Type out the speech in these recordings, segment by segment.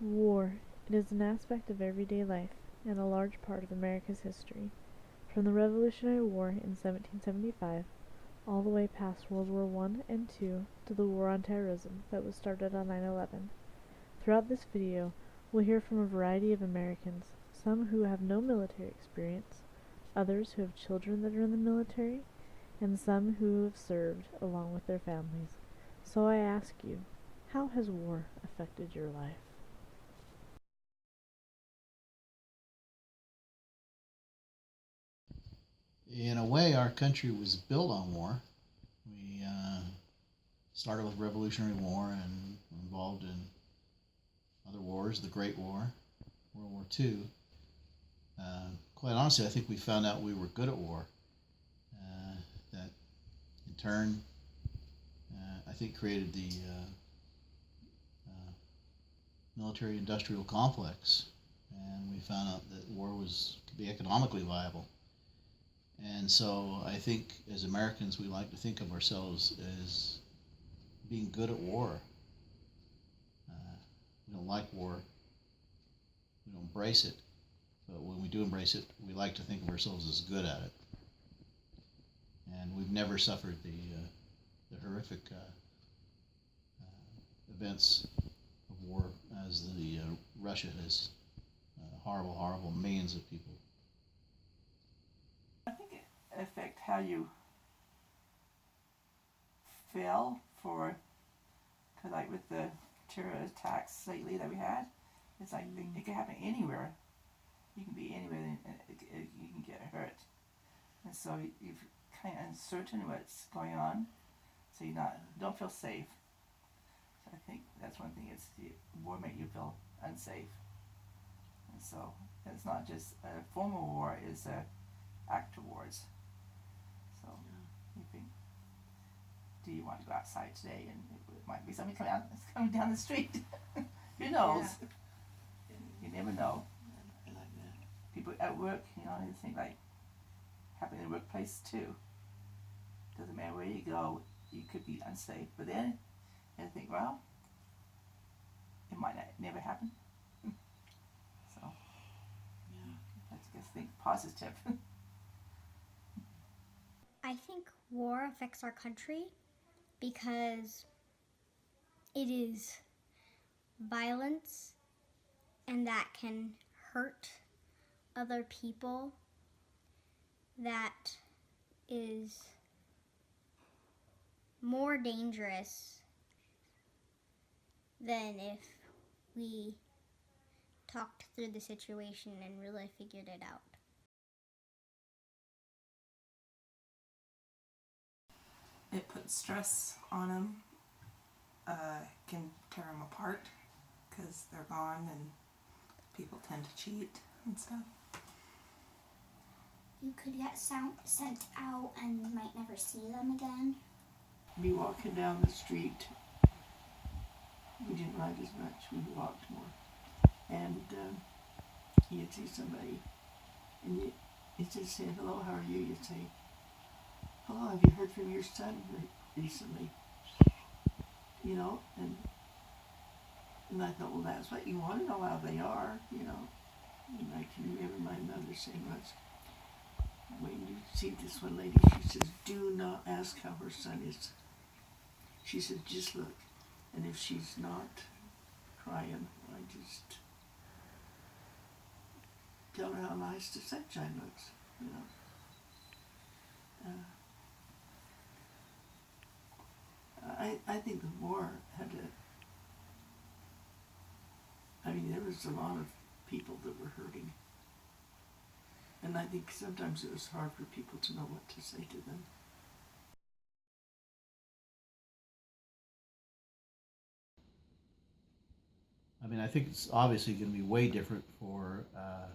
War. It is an aspect of everyday life and a large part of America's history. From the Revolutionary War in 1775 all the way past World War I and II to the war on terrorism that was started on 9/11. Throughout this video, we'll hear from a variety of Americans, some who have no military experience, others who have children that are in the military, and some who have served along with their families. So I ask you, how has war affected your life? In a way, our country was built on war. We started with Revolutionary War and were involved in other wars, the Great War, World War II. Quite honestly, I think we found out we were good at war. That in turn, I think created the military-industrial complex, and we found out that war could be economically viable. And so I think as Americans, we like to think of ourselves as being good at war. We don't like war. We don't embrace it. But when we do embrace it, we like to think of ourselves as good at it. And we've never suffered the horrific events of war as the Russia has horrible, horrible millions of people. I think it affects how you feel for, cause like with the terror attacks lately that we had, it's like it can happen anywhere. You can be anywhere and you can get hurt, and so you're kind of uncertain what's going on, so you don't feel safe. So I think that's one thing. It's the war make you feel unsafe, and so it's not just a formal war; it's a act of wars. So you think, do you want to go outside today? And it might be somebody coming down the street. Who knows? Yeah. You never know. I like that. People at work, you think like happen in the workplace too. Doesn't matter where you go, you could be unsafe. But then you think, well, it might not never happen. So Yeah. let's just think positive. I think war affects our country because it is violence and that can hurt other people that is more dangerous than if we talked through the situation and really figured it out. It puts stress on them, can tear them apart because they're gone and people tend to cheat and stuff. You could get sent out and you might never see them again. Be walking down the street. We didn't ride as much, we walked more. And you'd see somebody and you just say, hello, how are you? You'd say, hello, have you heard from your son recently? And I thought, well, that's what you want to know how they are, And I can remember my mother saying once, when you see this one lady, she says, do not ask how her son is. She said, just look. And if she's not crying, I just tell her how nice the sunshine looks, I think the war had there was a lot of people that were hurting. And I think sometimes it was hard for people to know what to say to them. I think it's obviously going to be way different for a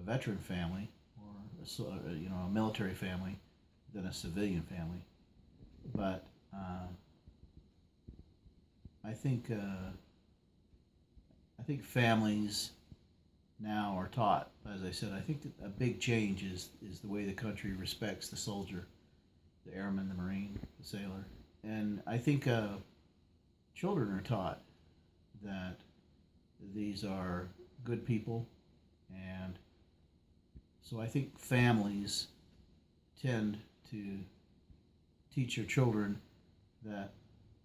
veteran family or a military family than a civilian family. But I think families now are taught. As I said, I think that a big change is the way the country respects the soldier, the airman, the marine, the sailor, and I think children are taught that These are good people, and so I think families tend to teach their children that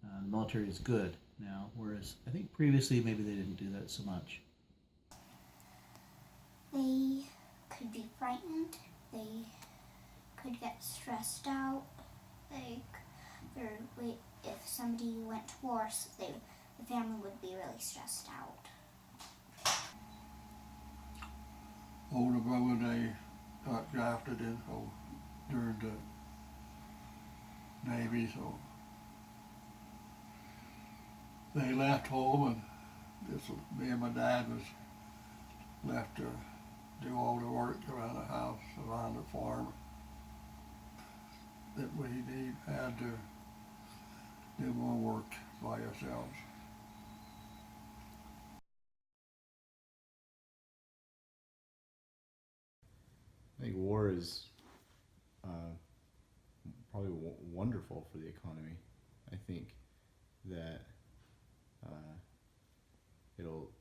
the military is good now, whereas I think previously maybe they didn't do that so much. They could be frightened. They could get stressed out. If somebody went to war, the family would be really stressed out. Older brother, they got drafted in during the Navy, so they left home, and me and my dad was left to do all the work around the house, around the farm that we had to do more work by ourselves. I think war is probably wonderful for the economy. I think that it'll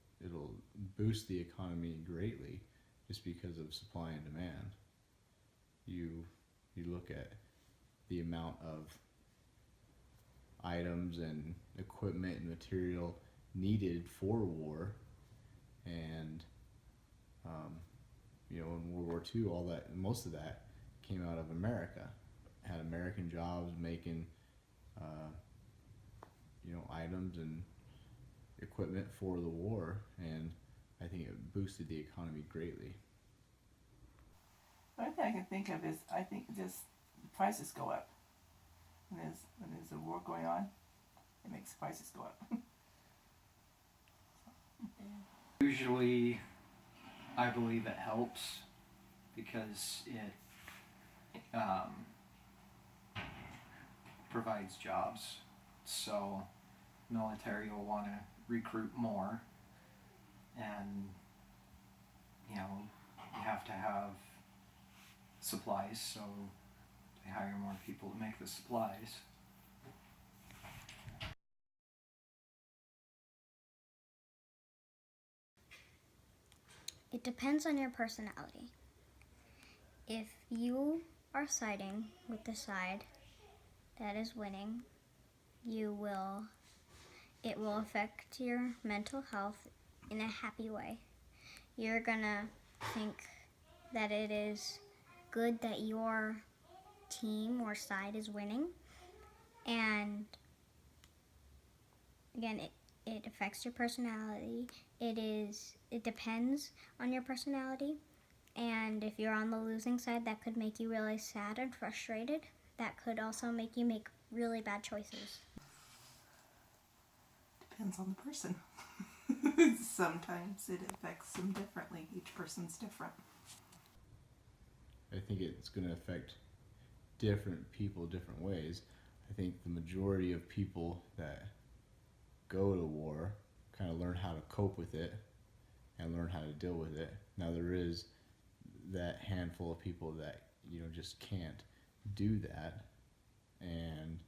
boost the economy greatly just because of supply and demand. You look at the amount of items and equipment and material needed for war, and in World War II, most of that came out of America. Had American jobs making items and equipment for the war, and I think it boosted the economy greatly. The only thing I can think of is I think just prices go up. When there's a war going on, it makes prices go up. Usually, I believe it helps because it provides jobs. So, military will want to recruit more, and you have to have supplies, so they hire more people to make the supplies. It depends on your personality. If you are siding with the side that is winning, it will affect your mental health in a happy way. You're gonna think that it is good that your team or side is winning, and again, it affects your personality. It depends on your personality, and if you're on the losing side, that could make you really sad and frustrated. That could also make you make really bad choices. Depends on the person. Sometimes it affects them differently. Each person's different. I think it's going to affect different people different ways. I think the majority of people that go to war kind of learn how to cope with it and learn how to deal with it. Now there is that handful of people that just can't do that, and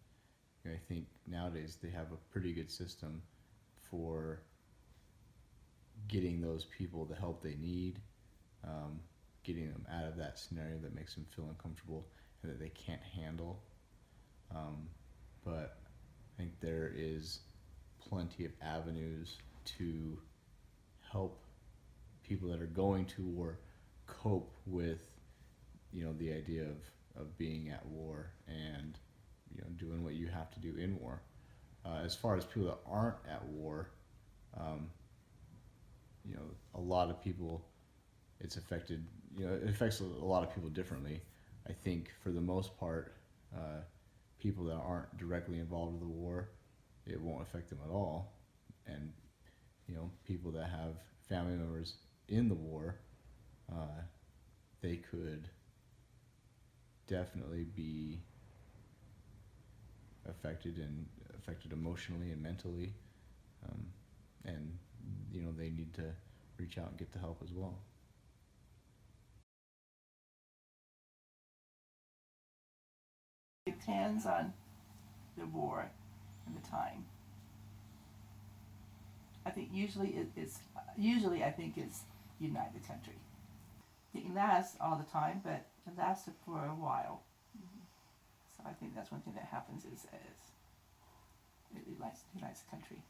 I think nowadays they have a pretty good system for getting those people the help they need, getting them out of that scenario that makes them feel uncomfortable and that they can't handle. But I think there is plenty of avenues to help people that are going to war cope with the idea of being at war and doing what you have to do in war. As far as people that aren't at war, a lot of people, it's affected. It affects a lot of people differently. I think for the most part, people that aren't directly involved with the war, it won't affect them at all. And people that have family members in the war, they could definitely be affected emotionally and mentally, and they need to reach out and get the help as well. It depends on the war and the time. I think usually I think it's unite the country. It can last all the time, but it lasted for a while. So I think that's one thing that happens is it unites the country.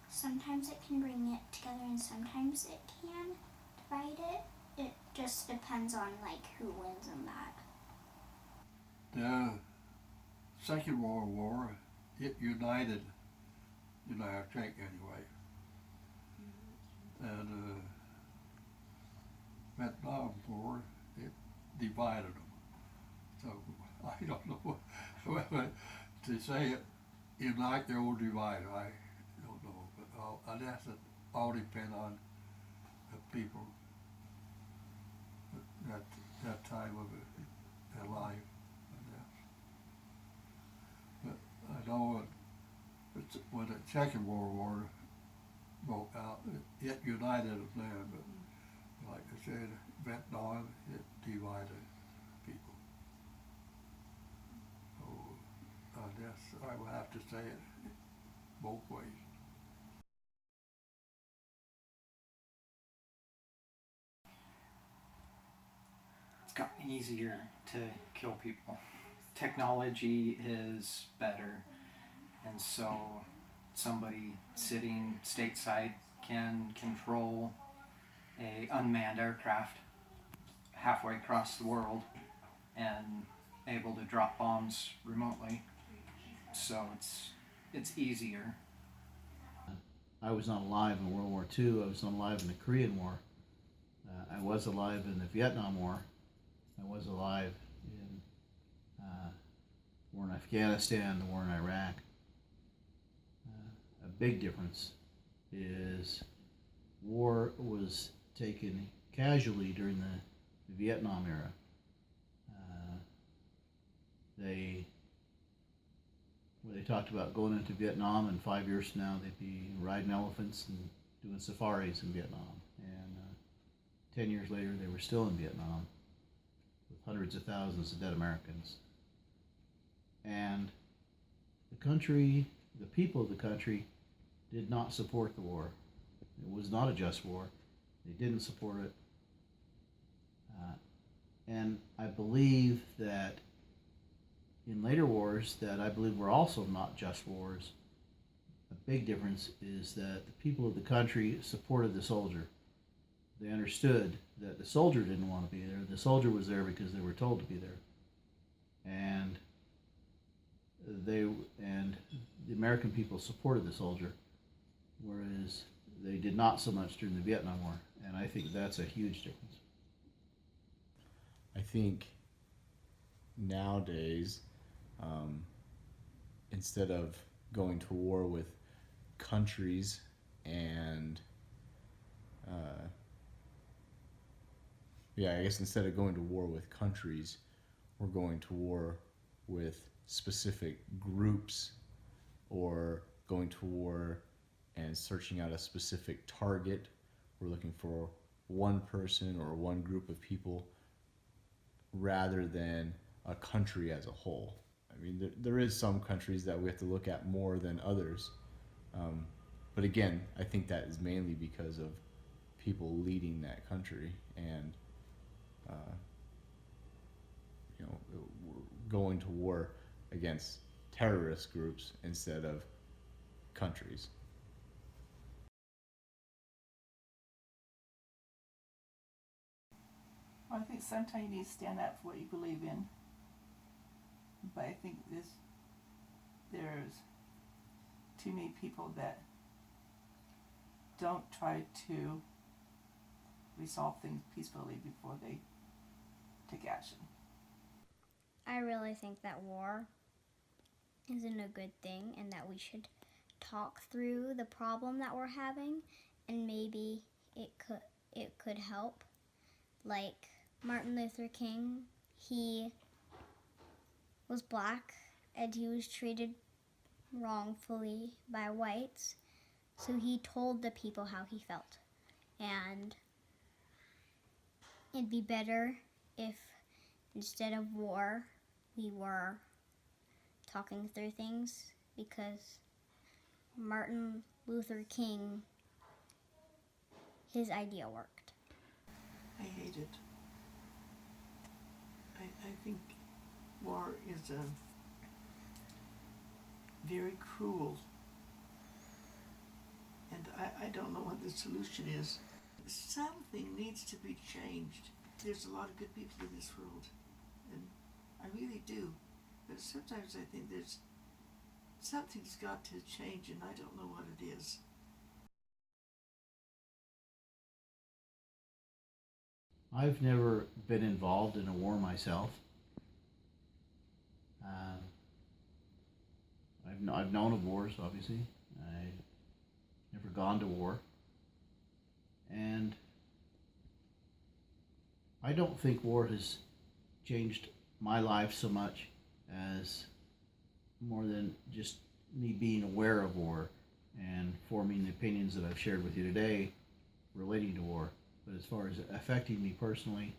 Sometimes it can bring it together and sometimes it can divide it. It just depends on like who wins in that. The Second World War, it united the United States anyway. And Vietnam War, it divided them. So I don't know whether to say it unite or divide. I don't know, but I guess it all depends on the people at that time of their life. But I know when the Second World War broke out, it united them then, but like I said, Vietnam, it divided people. So I guess I would have to say it both ways. It's gotten easier to kill people. Technology is better, and so somebody sitting stateside can control a unmanned aircraft halfway across the world and able to drop bombs remotely. So it's easier. I was not alive in World War II. I was not alive in the Korean War. I was alive in the Vietnam War. I was alive in war in Afghanistan, the war in Iraq. A big difference is war was taken casually during the Vietnam era. They talked about going into Vietnam, and 5 years from now they'd be riding elephants and doing safaris in Vietnam. And 10 years later they were still in Vietnam with hundreds of thousands of dead Americans. And the people of the country did not support the war. It was not a just war. They didn't support it. And I believe that in later wars that I believe were also not just wars, a big difference is that the people of the country supported the soldier. They understood that the soldier didn't want to be there. The soldier was there because they were told to be there. And the American people supported the soldier, whereas they did not so much during the Vietnam War. And I think that's a huge difference. I think nowadays, instead of going to war with countries and I guess instead of going to war with countries, we're going to war with specific groups, or going to war and searching out a specific target. We're looking for one person or one group of people rather than a country as a whole. I mean, there is some countries that we have to look at more than others. But again, I think that is mainly because of people leading that country and, going to war against terrorist groups instead of countries. Well, I think sometimes you need to stand up for what you believe in. But I think there's too many people that don't try to resolve things peacefully before they take action. I really think that war isn't a good thing and that we should talk through the problem that we're having, and maybe it could help. Like Martin Luther King, he was black and he was treated wrongfully by whites, so he told the people how he felt. And it'd be better if instead of war we were talking through things, because Martin Luther King, his idea worked. I hate it. I think war is very cruel. And I don't know what the solution is. Something needs to be changed. There's a lot of good people in this world, and I really do. But sometimes I think something's got to change, and I don't know what it is. I've never been involved in a war myself. I've known of wars, obviously. I've never gone to war. And I don't think war has changed my life so much as more than just me being aware of war and forming the opinions that I've shared with you today relating to war. But as far as affecting me personally,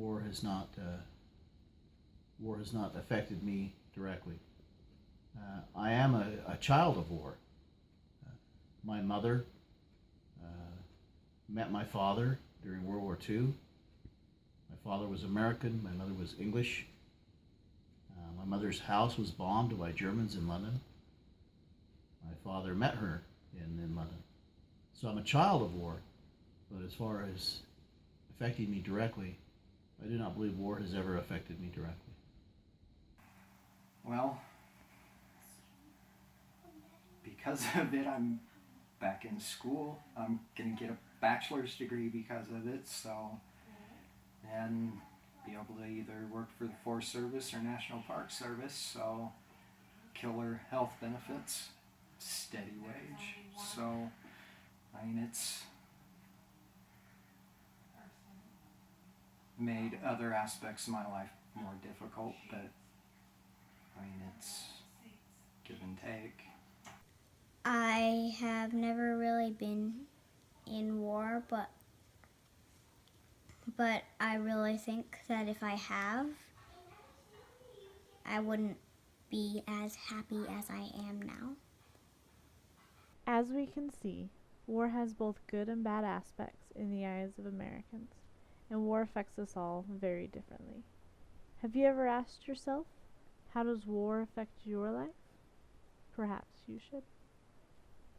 war has not affected me directly. I am a child of war. My mother met my father during World War II. My father was American, my mother was English. My mother's house was bombed by Germans in London. My father met her in London. So I'm a child of war, but as far as affecting me directly, I do not believe war has ever affected me directly. Well, because of it, I'm back in school. I'm going to get a bachelor's degree because of it, so, and be able to either work for the Forest Service or National Park Service, so killer health benefits, steady wage. So, I mean, it's made other aspects of my life more difficult, but I mean, it's give and take. I have never really been in war, but I really think that if I have, I wouldn't be as happy as I am now. As we can see, war has both good and bad aspects in the eyes of Americans, and war affects us all very differently. Have you ever asked yourself, how does war affect your life? Perhaps you should.